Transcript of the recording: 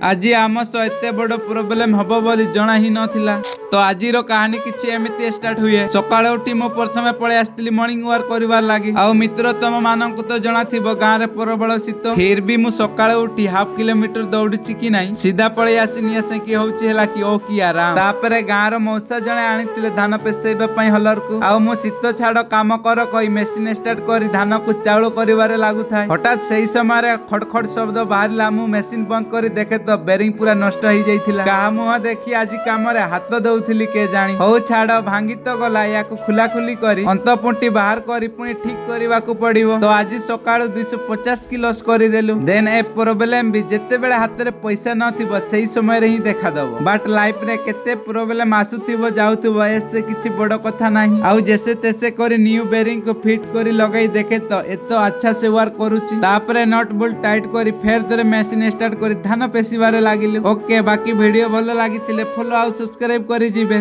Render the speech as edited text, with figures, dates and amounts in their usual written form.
आज आम सह एत बड़ प्रोब्लेम हम बोली जना ही नथिला। तो आज कहानी किसी एमती स्टार्ट हुए। सकाळे उठी मो प्रथमे पळे आस्तिली मॉर्निंग वॉक करिवार लागि। आउ मित्र तम माननकु तो जणा थिबो गां रे प्रबल शीत, फिर भी मु सकाळे उठी हाफ किलोमीटर दौड़ुची कि नाही सीधा पळे आसी निया से कि होउची हला कि ओ कि आराम। तापरे गां रो मौसा जणे आनितिले धान पेसेइबा पई हलर को। आउ मु शीत छाड़ काम कर कहि मेसिन स्टार्ट करी धान को चाउळ करिवारे लागु थाए। हठात सेही समय रे खड़खड़ शब्द बाहरला। मु मेसिन बंद करी देखे तो बेरिंग पूरा नष्ट हो जाइथिला। काहा मुह देखि आज काम रे हाथ दउथिली के जानी। हो छाड़ भांगी तो गला याकु खुला खुली करी अंतपुंटी बाहर करी पुणी ठीक करबा को पड़िबो। तो आज सकाळु 250 किलोस करी देलु। देन ए प्रॉब्लम भी जेते बेले हाथ रे पैसा नथिबो सेही समय रे ही देखा दबो। बट लाइफ रे केते प्रॉब्लम आसुथिबो जाउथिबो एसे किछि बड़ कथा नाही। आउ जैसे तैसे करी न्यू बेरिंग को फिट करी लगाई देखे तो एतो अच्छा से वर्क करूची। तापरे नट बोल्ट टाइट करी फेर तरे मशीन स्टार्ट करी धान पेसिबारे लागिलु। ओके बाकी वीडियो भलो लागितिले फॉलो आउ सब्सक्राइब करी जिवे।